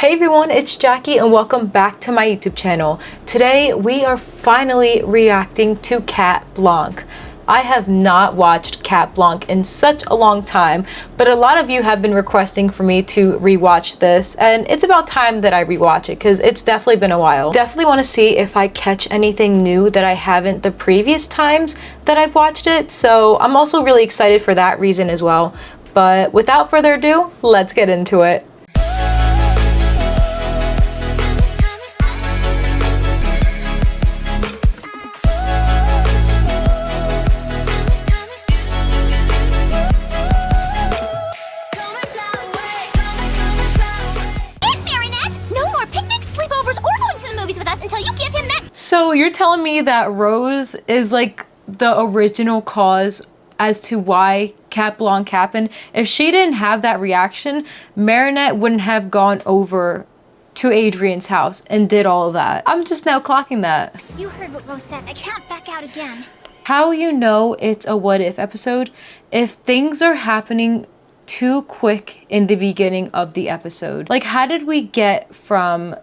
Hey everyone, it's Jackie and welcome back to my YouTube channel. Today we are finally reacting to Cat Blanc. I have not watched Cat Blanc in such a long time, but a lot of you have been requesting for me to rewatch this, and it's about time that I rewatch it because it's definitely been a while. Definitely want to see if I catch anything new that I haven't the previous times that I've watched it, so I'm also really excited for that reason as well. But without further ado, let's get into it. So you're telling me that Rose is like the original cause as to why Cat Blanc happened? If she didn't have that reaction, Marinette wouldn't have gone over to Adrienne's house and did all of that. I'm just now clocking that. You heard what Rose said. I can't back out again. How you know it's a what if episode? If things are happening too quick in the beginning of the episode. Like, how did we get from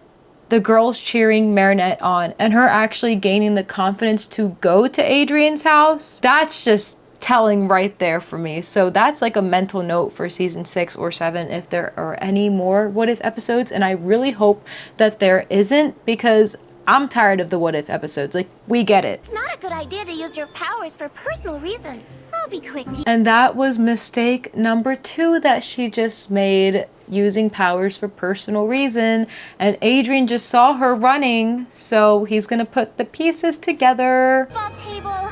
the girls cheering Marinette on and her actually gaining the confidence to go to Adrienne's house? That's just telling right there for me. So that's like a mental note for season 6 or 7 if there are any more what if episodes, and I really hope that there isn't, because I'm tired of the what if episodes. Like, we get it. It's not a good idea to use your powers for personal reasons. I'll be quick. And that was mistake number 2 that she just made, using powers for personal reason. And Adrienne just saw her running, so he's gonna put the pieces together. Ball table.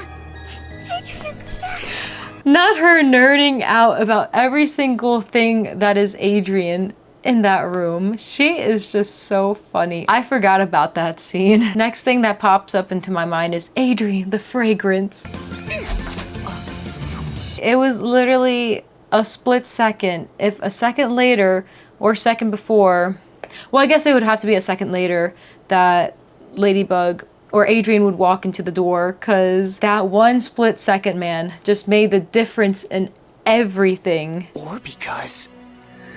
Adrienne's steps. Not her nerding out about every single thing that is Adrienne in that room. She is just so funny. I forgot about that scene. Next thing that pops up into my mind is Adrienne, the fragrance. It was literally a split second. If a second later or second before, well, I guess it would have to be a second later, that Ladybug or Adrienne would walk into the door, because that one split second, man, just made the difference in everything. Or because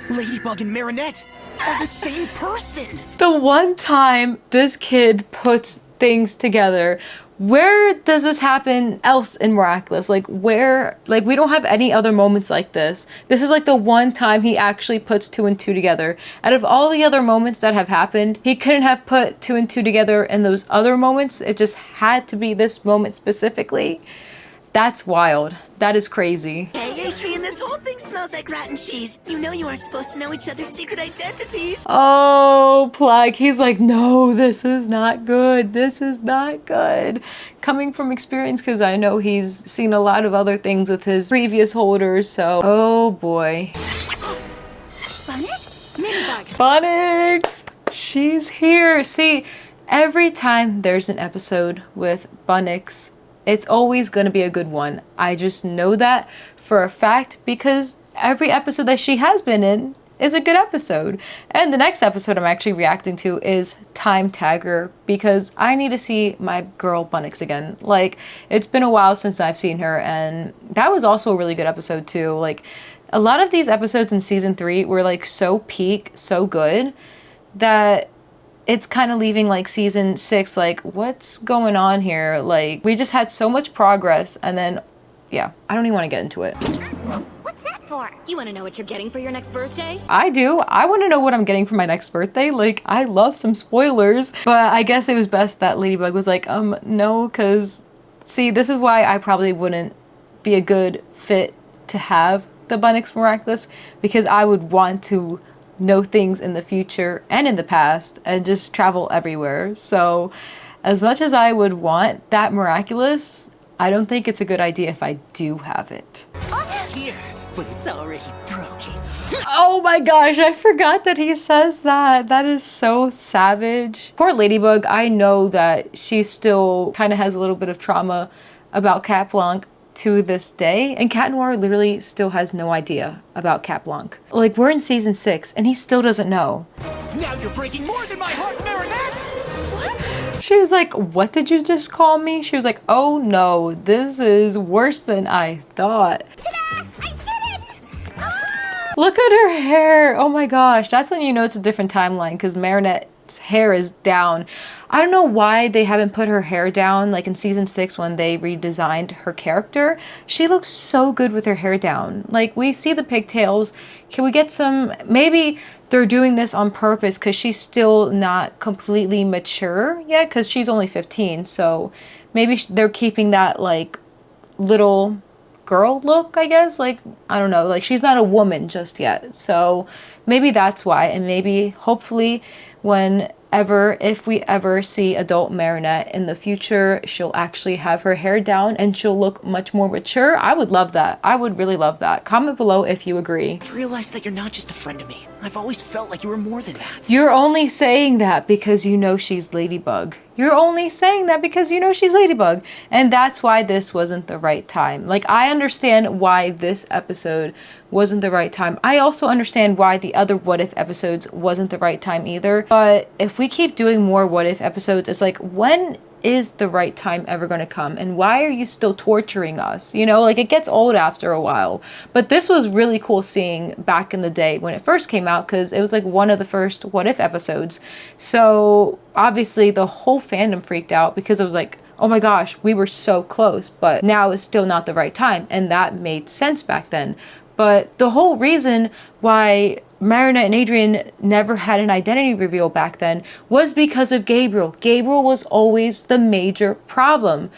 Ladybug and Marinette are the same person. The one time this kid puts things together. Where does this happen else in Miraculous? Like, where? Like, we don't have any other moments like this. This is like the one time he actually puts 2 and 2 together. Out of all the other moments that have happened, he couldn't have put 2 and 2 together in those other moments. It just had to be this moment specifically. That's wild. That is crazy. Hey, Adrienne, this whole thing smells like rotten cheese. You know you aren't supposed to know each other's secret identities. Oh, Plug. He's like, no, this is not good. This is not good. Coming from experience, because I know he's seen a lot of other things with his previous holders, so. Oh, boy. Bunnix? Ladybug. Bunnix! She's here. See, every time there's an episode with Bunnix, it's always going to be a good one. I just know that for a fact because every episode that she has been in is a good episode. And the next episode I'm actually reacting to is Time Tagger, because I need to see my girl Bunnix again. Like, it's been a while since I've seen her, and that was also a really good episode too. Like, a lot of these episodes in season 3 were like so peak, so good, that it's kind of leaving like season 6 like, what's going on here? Like, we just had so much progress, and then yeah, I don't even want to get into it. What's that for? You want to know what you're getting for your next birthday? I do. I want to know what I'm getting for my next birthday. Like, I love some spoilers, but I guess it was best that Ladybug was like, no, because see, this is why I probably wouldn't be a good fit to have the Bunnix Miraculous, because I would want to know things in the future and in the past and just travel everywhere. So as much as I would want that Miraculous, I don't think it's a good idea if I do have it. Here, but it's already broken. Oh my gosh, I forgot that he says that. That is so savage. Poor Ladybug. I know that she still kind of has a little bit of trauma about Cat Blanc to this day, and Cat Noir literally still has no idea about Cat Blanc. Like, we're in season 6 and he still doesn't know. Now you're breaking more than my heart, Marinette! What? She was like, what did you just call me? She was like, oh no, this is worse than I thought. Ta-da! I did it! Ah! Look at her hair. Oh my gosh. That's when you know it's a different timeline because Marinette's hair is down. I don't know why they haven't put her hair down like in season 6 when they redesigned her character. She looks so good with her hair down. Like we see the pigtails. Can we get some, maybe they're doing this on purpose because she's still not completely mature yet because she's only 15. So maybe they're keeping that like little girl look, I guess. Like, I don't know, like she's not a woman just yet. So maybe that's why. And maybe hopefully whenever, if we ever see adult Marinette in the future, she'll actually have her hair down and she'll look much more mature. I would love that. I would really love that. Comment below if you agree. I've realized that you're not just a friend to me. I've always felt like you were more than that. You're only saying that because you know she's Ladybug. You're only saying that because you know she's Ladybug. And that's why this wasn't the right time. Like, I understand why this episode wasn't the right time. I also understand why the other What If episodes wasn't the right time either. But if we keep doing more What If episodes, it's like, when is the right time ever going to come? And why are you still torturing us? You know, like it gets old after a while. But this was really cool seeing back in the day when it first came out because it was like one of the first What If episodes. So obviously the whole fandom freaked out because it was like, oh my gosh, we were so close, but now is still not the right time. And that made sense back then. But the whole reason why Marinette and Adrien never had an identity reveal back then was because of Gabriel. Gabriel was always the major problem.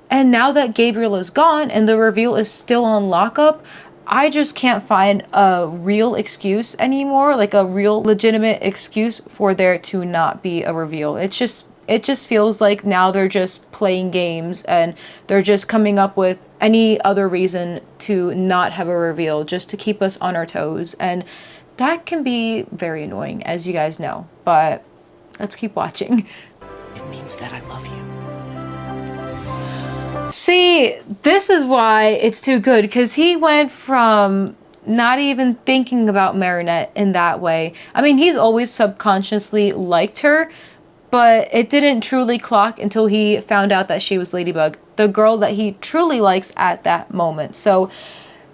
And now that Gabriel is gone and the reveal is still on lockup, I just can't find a real excuse anymore, like a real legitimate excuse for there to not be a reveal. It just feels like now they're just playing games and they're just coming up with any other reason to not have a reveal just to keep us on our toes. And that can be very annoying, as you guys know, but let's keep watching. It means that I love you. See, this is why it's too good, because he went from not even thinking about Marinette in that way. I mean, he's always subconsciously liked her, but it didn't truly clock until he found out that she was Ladybug, the girl that he truly likes at that moment. So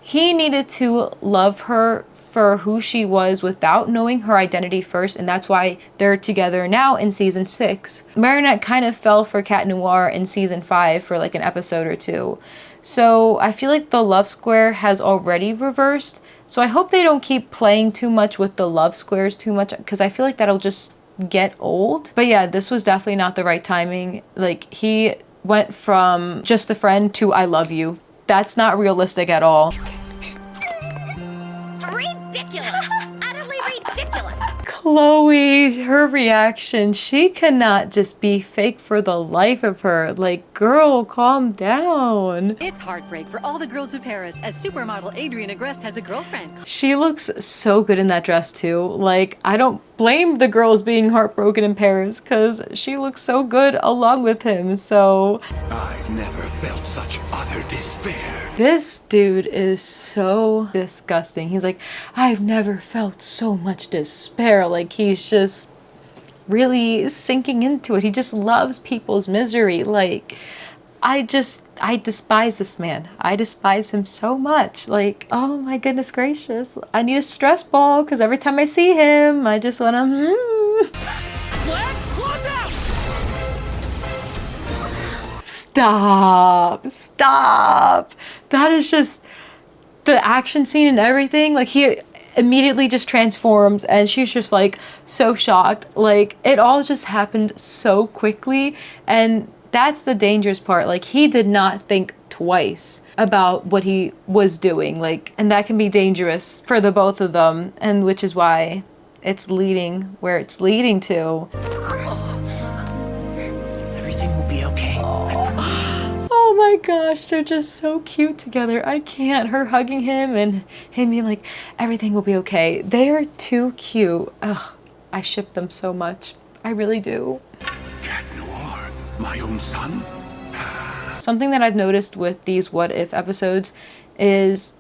he needed to love her for who she was without knowing her identity first, and that's why they're together now in season 6. Marinette kind of fell for Cat Noir in season 5 for like an episode or two. So I feel like the love square has already reversed. So I hope they don't keep playing too much with the love squares too much, because I feel like that'll just get old. But yeah, this was definitely not the right timing. Like, he went from just a friend to I love you. That's not realistic at all. Ridiculous! Utterly ridiculous! Chloe, her reaction, she cannot just be fake for the life of her. Like, girl, calm down. It's heartbreak for all the girls of Paris as supermodel Adrienne Agreste has a girlfriend. She looks so good in that dress too. Like, I don't blame the girls being heartbroken in Paris because she looks so good along with him. So I've never felt such utter despair. this dude is so disgusting. He's like, I've never felt so much despair. Like, he's just really sinking into it. He just loves people's misery. Like, I despise this man. I despise him so much. Like, oh my goodness gracious. I need a stress ball because every time I see him, I just want to, Stop. Stop. That is just the action scene and everything. Like, he immediately just transforms and she's just like so shocked. Like, it all just happened so quickly, and that's the dangerous part. Like, he did not think twice about what he was doing. Like, and that can be dangerous for the both of them, and which is why it's leading where it's leading to. Everything will be okay. I promise. Oh my gosh, they're just so cute together. I can't. Her hugging him and him being like, everything will be okay. They are too cute. Ugh, I ship them so much. I really do. Cat Noir, my own son? Something that I've noticed with these What If episodes is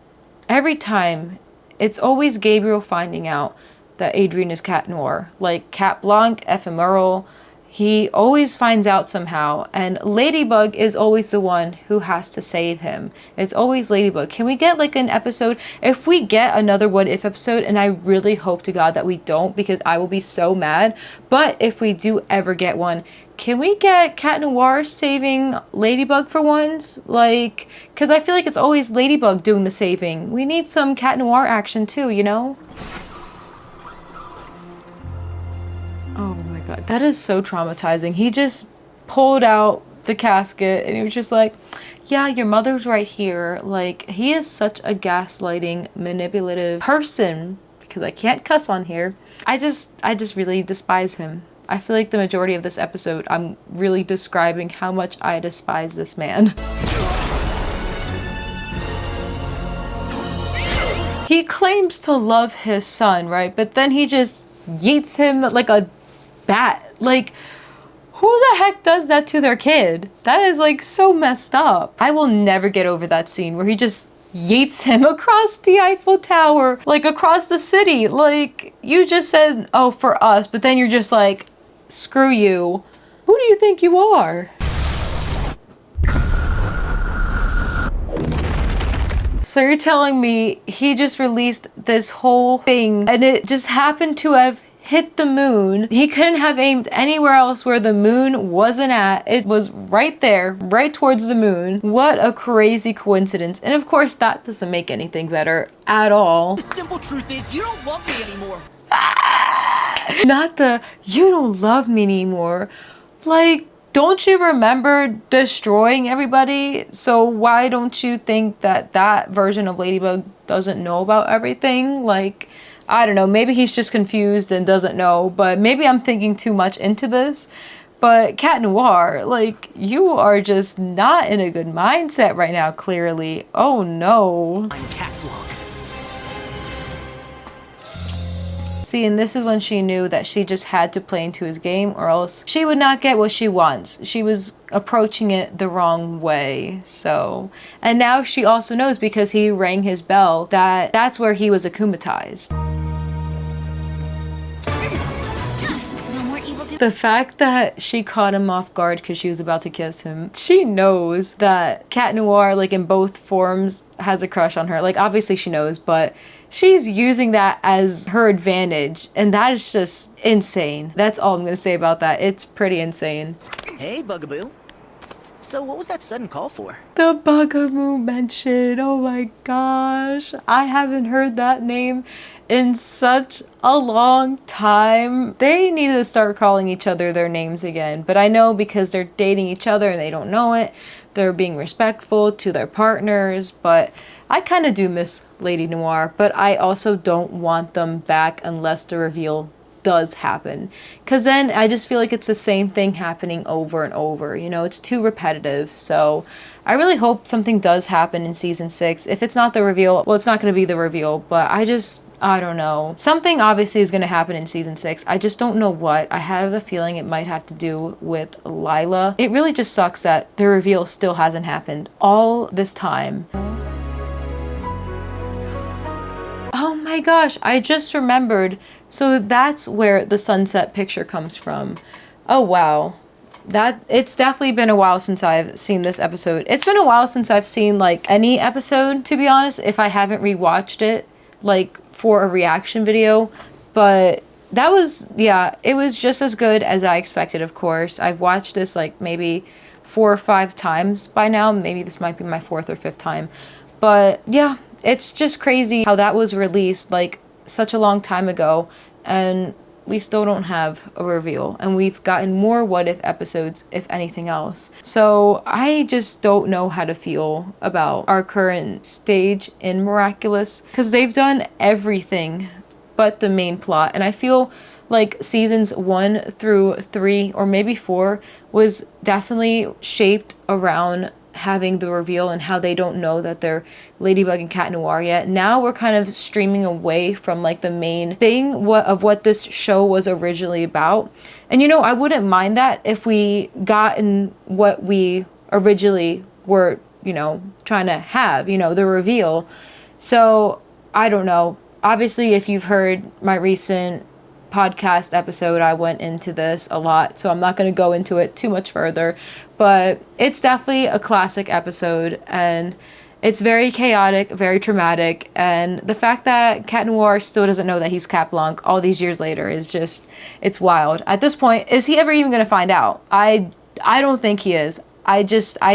every time it's always Gabriel finding out that Adrienne is Cat Noir. Like, Cat Blanc, Ephemeral, he always finds out somehow, and Ladybug is always the one who has to save him. It's always Ladybug. Can we get like an episode? If we get another What If episode, and I really hope to God that we don't, because I will be so mad, but if we do ever get one, can we get Cat Noir saving Ladybug for once? Like, because I feel like it's always Ladybug doing the saving. We need some Cat Noir action too, you know? Oh my god, that is so traumatizing. He just pulled out the casket and he was just like, yeah, your mother's right here. Like, he is such a gaslighting, manipulative person, because I can't cuss on here. I just really despise him. I feel like the majority of this episode, I'm really describing how much I despise this man. He claims to love his son, right? But then he just yeets him like a bat. Like, who the heck does that to their kid? That is like so messed up. I will never get over that scene where he just yeets him across the Eiffel Tower, like across the city. Like, you just said, oh, for us, but then you're just like, screw you. Who do you think you are? So you're telling me he just released this whole thing and it just happened to have hit the moon. He couldn't have aimed anywhere else where the moon wasn't at. It was right there, right towards the moon. What a crazy coincidence. And of course, that doesn't make anything better at all. The simple truth is, you don't love me anymore. Not the, you don't love me anymore. Like, don't you remember destroying everybody? So why don't you think that that version of Ladybug doesn't know about everything? Like, I don't know, maybe he's just confused and doesn't know, but maybe I'm thinking too much into this. But Cat Noir, like, you are just not in a good mindset right now, clearly. Oh no. I'm Cat Blanc. See, and this is when she knew that she just had to play into his game or else she would not get what she wants. She was approaching it the wrong way. So, and now she also knows because he rang his bell that that's where he was akumatized. The fact that she caught him off guard because she was about to kiss him, she knows that Cat Noir, like in both forms, has a crush on her. Like, obviously she knows, but she's using that as her advantage, and that is just insane. That's all I'm gonna say about that. It's pretty insane. Hey, Bugaboo. So what was that sudden call for? The Bugaboo mention, oh my gosh. I haven't heard that name in such a long time. They need to start calling each other their names again. But I know because they're dating each other and they don't know it, they're being respectful to their partners. But I kind of do miss Ladynoir, but I also don't want them back unless the reveal does happen, because then I just feel like it's the same thing happening over and over, you know, it's too repetitive. So I really hope something does happen in season 6. If it's not the reveal, well, it's not going to be the reveal, but I don't know. Something obviously is going to happen in season 6. I just don't know what. I have a feeling it might have to do with Lila. It really just sucks that the reveal still hasn't happened all this time. Oh my gosh, I just remembered. So that's where the sunset picture comes from. Oh wow. It's definitely been a while since I've seen this episode. It's been a while since I've seen like any episode, to be honest, if I haven't rewatched it like for a reaction video. But that was, yeah, it was just as good as I expected, of course. I've watched this like maybe 4 or 5 times by now. Maybe this might be my 4th or 5th time. But yeah, it's just crazy how that was released like such a long time ago and we still don't have a reveal, and we've gotten more what if episodes, if anything else. So I just don't know how to feel about our current stage in Miraculous, because they've done everything but the main plot, and I feel like seasons 1 through 3 or maybe 4 was definitely shaped around having the reveal and how they don't know that they're Ladybug and Cat Noir yet. Now we're kind of streaming away from like the main thing of what this show was originally about. And you know, I wouldn't mind that if we gotten what we originally were, you know, trying to have, you know, the reveal. So I don't know. Obviously, if you've heard my recent podcast episode, I went into this a lot, so I'm not going to go into it too much further, but it's definitely a classic episode, and it's very chaotic, very traumatic, and the fact that Cat Noir still doesn't know that he's Cat Blanc all these years later is just, it's wild. At this point, is he ever even going to find out? I don't think he is. I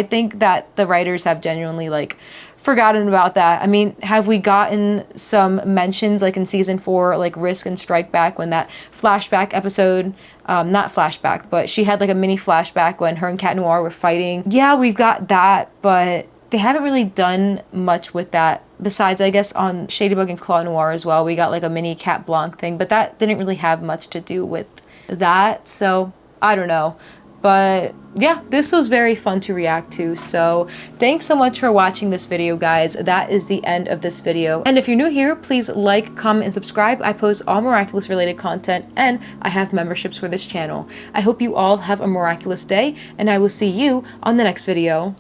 think that the writers have genuinely, like, forgotten about that. I mean, have we gotten some mentions, like in season 4, like Risk and Strike Back, when that flashback episode, not flashback, but she had like a mini flashback when her and Cat Noir were fighting. Yeah, we've got that, but they haven't really done much with that. Besides, I guess on Ladybug and Claw Noir as well, we got like a mini Cat Blanc thing, but that didn't really have much to do with that, so I don't know. But yeah, this was very fun to react to, so thanks so much for watching this video, guys. That is the end of this video. And if you're new here, please like, comment, and subscribe. I post all Miraculous related content, and I have memberships for this channel. I hope you all have a miraculous day, and I will see you on the next video.